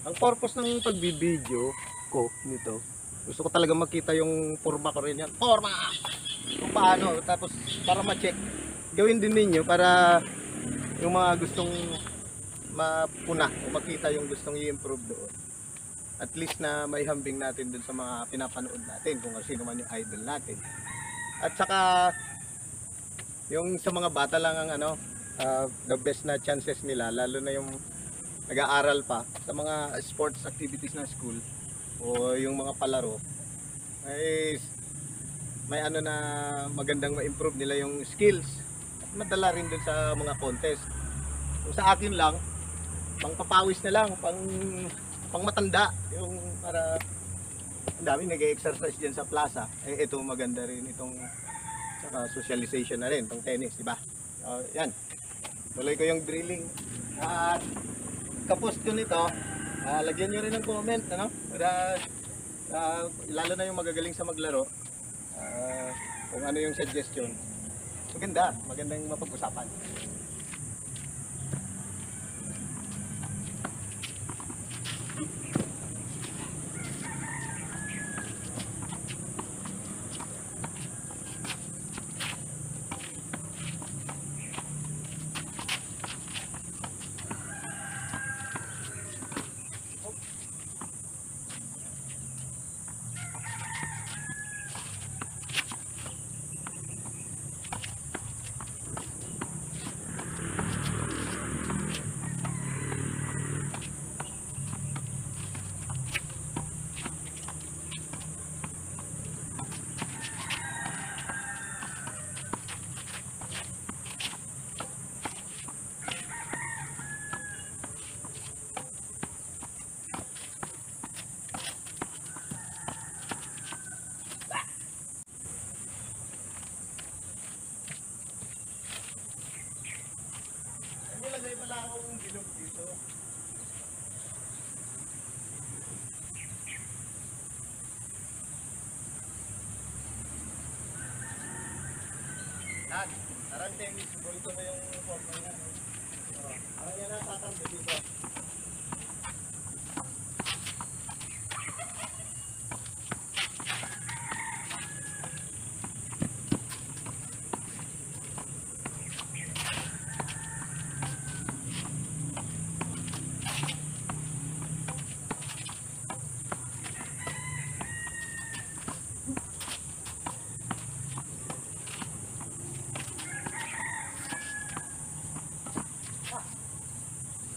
Ang purpose ng pagbibideo ko nito, gusto ko talaga makita yung forma ko rin yan. Forma! Kung paano, tapos para ma-check. Gawin din ninyo para yung mga gustong mapuna o makita yung gustong i-improve doon. At least na may hambing natin dun sa mga pinapanood natin, kung sino man yung idol natin. At saka, yung sa mga bata lang ang the best na chances nila, lalo na yung nag-aaral pa sa mga sports activities ng school o yung mga palaro, ay may na magandang ma-improve nila yung skills at madala rin dun sa mga contest. Kung sa akin lang, pangpapawis na lang, pang matanda, yung para ang dami nag-exercise diyan sa plaza. Ito maganda rin itong saka socialization na rin, itong tennis, di ba? Yan. Tuloy ko yung drilling. At kapost ko nito, lagyan nyo rin ng comment, para lalo na yung magagaling sa maglaro, kung ano yung suggestion. Magandang mapag-usapan. Nilagay pala akong bilog dito. Parang tennis, ito na yung form niya. Parang yan ang tatambi dito.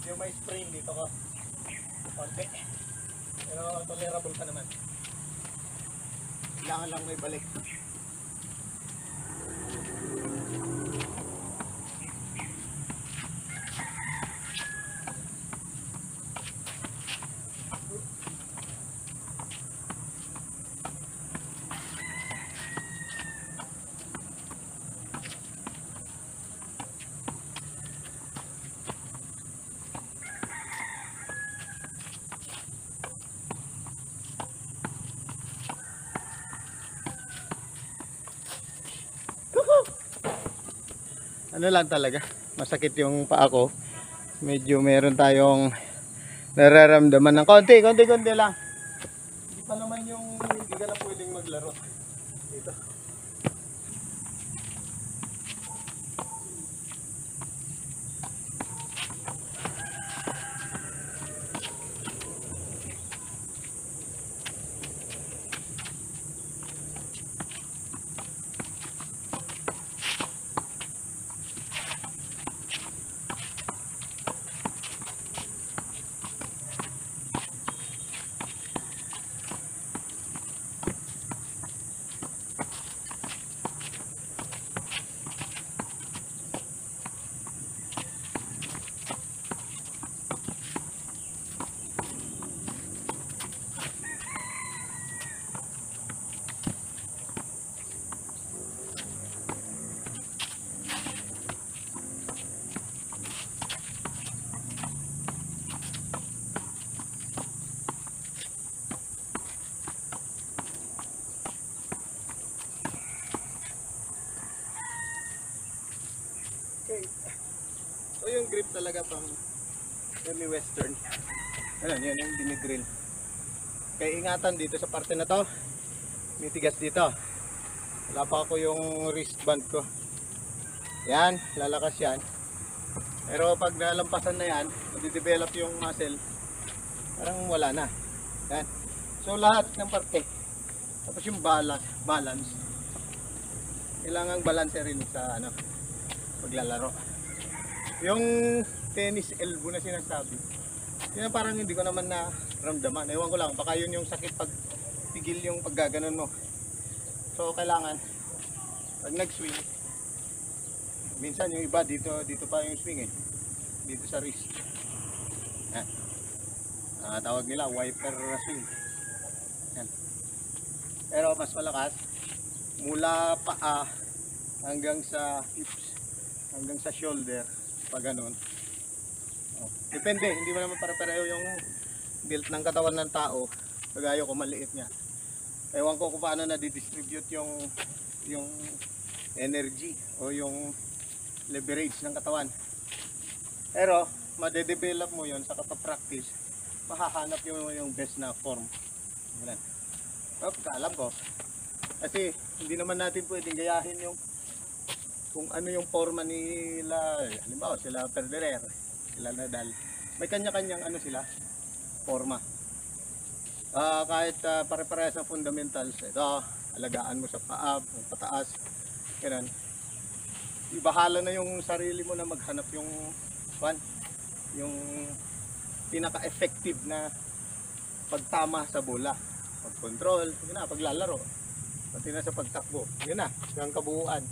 Yung may spring dito ko. Konti. Pero tolerable pa naman. Kailangan lang may balik. Ano lang talaga, masakit yung paa ko. Medyo meron tayong nararamdaman ng konti lang. Hindi pa naman yung hindi ka na pwedeng maglaro dito. Okay. So yung grip talaga pang semi-western. Ayan, yan yung dinidrill. Kaya ingatan dito sa parte na to. May tigas dito. Wala pa ako yung wristband ko. Yan, lalakas yan. Pero pag nalampasan na yan, madidevelop yung muscle, parang wala na. Yan. So lahat ng parte. Tapos yung balance. Kailangang balance rin sa paglalaro. Yung tennis elbow na sinasabi, yun parang hindi ko naman naramdaman. Ewan ko lang, baka yun yung sakit pag tigil yung paggaganon mo. So kailangan pag nag-swing, minsan yung iba dito pa yung swing dito sa wrist. Yan. Tawag nila wiper swing. Yan. Pero mas malakas mula paa hanggang sa hips, hanggang sa shoulder, pag ganun. Depende, hindi mo naman pare-pareho yung build ng katawan ng tao. Kagaya ko, maliit niya. Ewan ko kung paano na-distribute yung energy o yung leverage ng katawan. Pero madedevelop mo yon sa kapa-practice, mahahanap yung best na form. Ganun. Alam ko, kasi hindi naman natin pwedeng gayahin yung kung ano yung forma nila. Halimbawa sila Federer, sila Nadal, may kanya-kanyang sila forma. Kahit pare-parehas ng fundamentals, ito alagaan mo sa paa, pataas, ganun. Ibahala na yung sarili mo na maghanap yung pinaka-effective na pagtama sa bola, pag-control, paglalaro, pati na sa pagtakbo. Yun na, yung kabuuan.